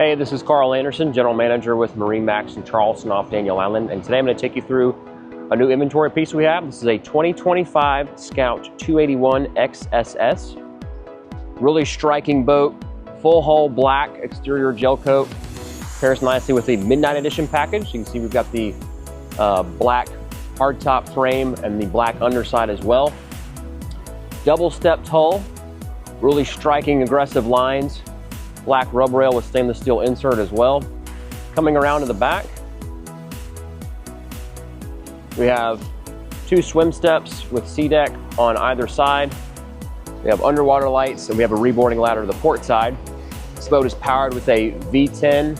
Hey, this is Carl Anderson, General Manager with MarineMax in Charleston off Daniel Island, and today I'm going to take you through a new inventory piece we have. This is a 2025 Scout 281 XSS. Really striking boat, full hull black exterior gel coat. Pairs nicely with the Midnight Edition package. You can see we've got the black hardtop frame and the black underside as well. Double stepped hull, really striking aggressive lines. Black rub rail with stainless steel insert as well. Coming around to the back, we have two swim steps with sea deck on either side. We have underwater lights and we have a reboarding ladder to the port side. This boat is powered with a V10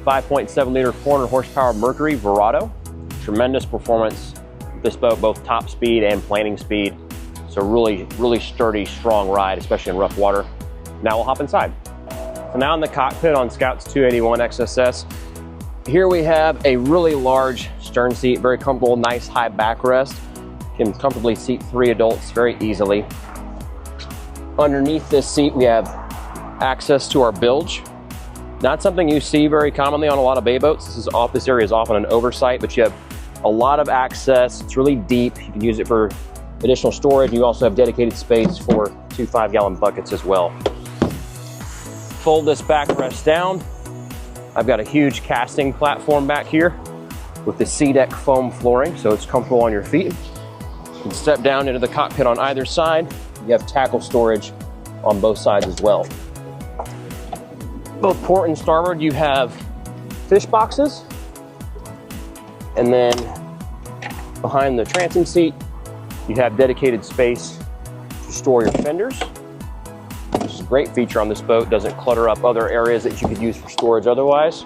5.7 liter 400 horsepower Mercury Verado. Tremendous performance with this boat, both top speed and planing speed. So really sturdy, strong ride, especially in rough water. Now we'll hop inside. So now in the cockpit on Scout's 281 XSS, here we have a really large stern seat, very comfortable, nice high backrest. Can comfortably seat 3 adults very easily. Underneath this seat, we have access to our bilge. Not something you see very commonly on a lot of bay boats. This area is often an oversight, but you have a lot of access. It's really deep. You can use it for additional storage. You also have dedicated space for 2 5-gallon buckets as well. Fold this backrest down. I've got a huge casting platform back here with the sea deck foam flooring, so it's comfortable on your feet. You can step down into the cockpit on either side. You have tackle storage on both sides as well. Both port and starboard, you have fish boxes. And then behind the transom seat, you have dedicated space to store your fenders. Which is a great feature on this boat, doesn't clutter up other areas that you could use for storage otherwise.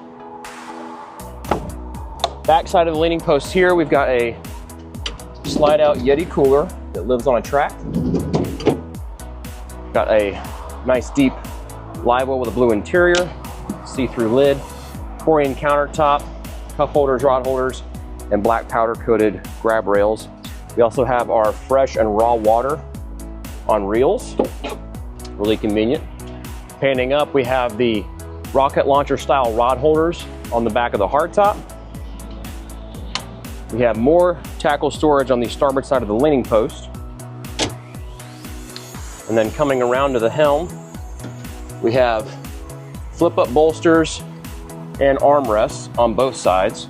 Back side of the leaning post here, we've got a slide out Yeti cooler that lives on a track. Got a nice deep Livewell with a blue interior, see-through lid, Corian countertop, cup holders, rod holders, and black powder coated grab rails. We also have our fresh and raw water on reels. Really convenient. Panning up, we have the rocket launcher style rod holders on the back of the hardtop. We have more tackle storage on the starboard side of the leaning post. And then coming around to the helm, we have flip up bolsters and armrests on both sides.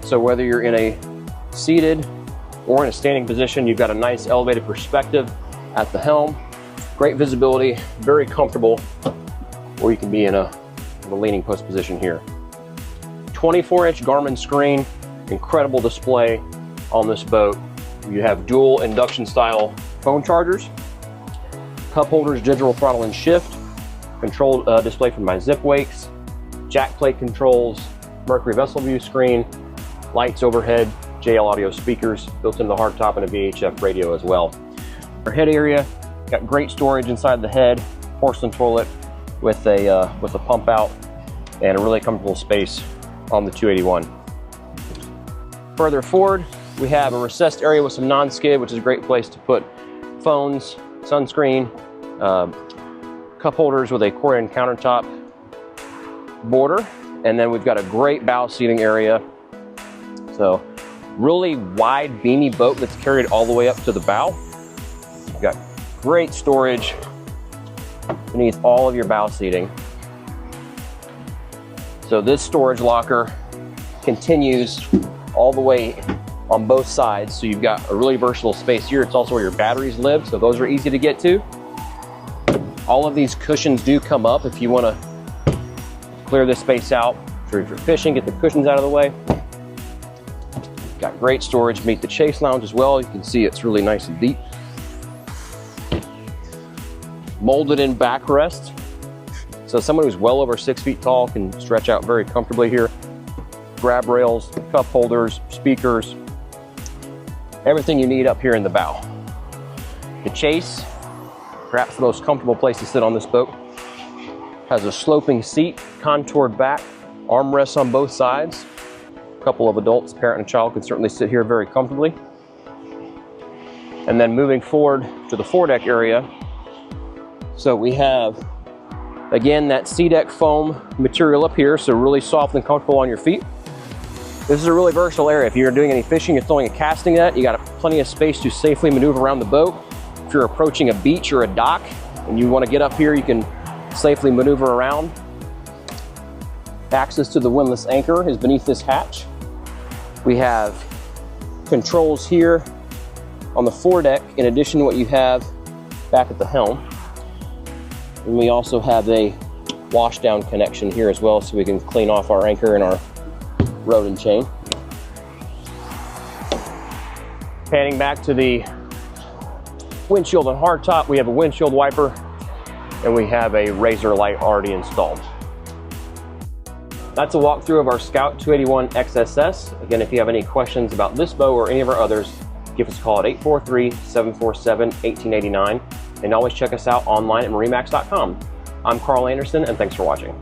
So whether you're in a seated or in a standing position, you've got a nice elevated perspective at the helm. Great visibility, very comfortable, or you can be in a leaning post position here. 24-inch Garmin screen, incredible display on this boat. You have dual induction style phone chargers, cup holders, digital throttle and shift, control display for my zip wakes, jack plate controls, Mercury vessel view screen, lights overhead, JL audio speakers built into the hardtop, and a VHF radio as well. Our head area, got great storage inside the head, porcelain toilet with a pump out, and a really comfortable space on the 281. Further forward, we have a recessed area with some non-skid, which is a great place to put phones, sunscreen, cup holders with a Corian countertop border, and then we've got a great bow seating area. So really wide beamy boat that's carried all the way up to the bow. We've got great storage beneath all of your bow seating. So this storage locker continues all the way on both sides. So you've got a really versatile space here. It's also where your batteries live, so those are easy to get to. All of these cushions do come up if you want to clear this space out. So if you're fishing, get the cushions out of the way. Got great storage beneath the chase lounge as well. You can see it's really nice and deep. Molded in backrest. So someone who's well over 6 feet tall can stretch out very comfortably here. Grab rails, cup holders, speakers, everything you need up here in the bow. The chase, perhaps the most comfortable place to sit on this boat, has a sloping seat, contoured back, armrests on both sides. A couple of adults, parent and child, can certainly sit here very comfortably. And then moving forward to the foredeck area, so we have Again, that SeaDeck foam material up here, so really soft and comfortable on your feet. This is a really versatile area. If you're doing any fishing, you're throwing a casting net, you got plenty of space to safely maneuver around the boat. If you're approaching a beach or a dock and you want to get up here, you can safely maneuver around. Access to the windlass anchor is beneath this hatch. We have controls here on the foredeck in addition to what you have back at the helm. And we also have a washdown connection here as well, so we can clean off our anchor and our rod and chain. Panning back to the windshield and hardtop, we have a windshield wiper and we have a razor light already installed. That's a walkthrough of our Scout 281 XSS. Again, if you have any questions about this boat or any of our others, give us a call at 843-747-1889, and always check us out online at MarineMax.com. I'm Carl Anderson, and thanks for watching.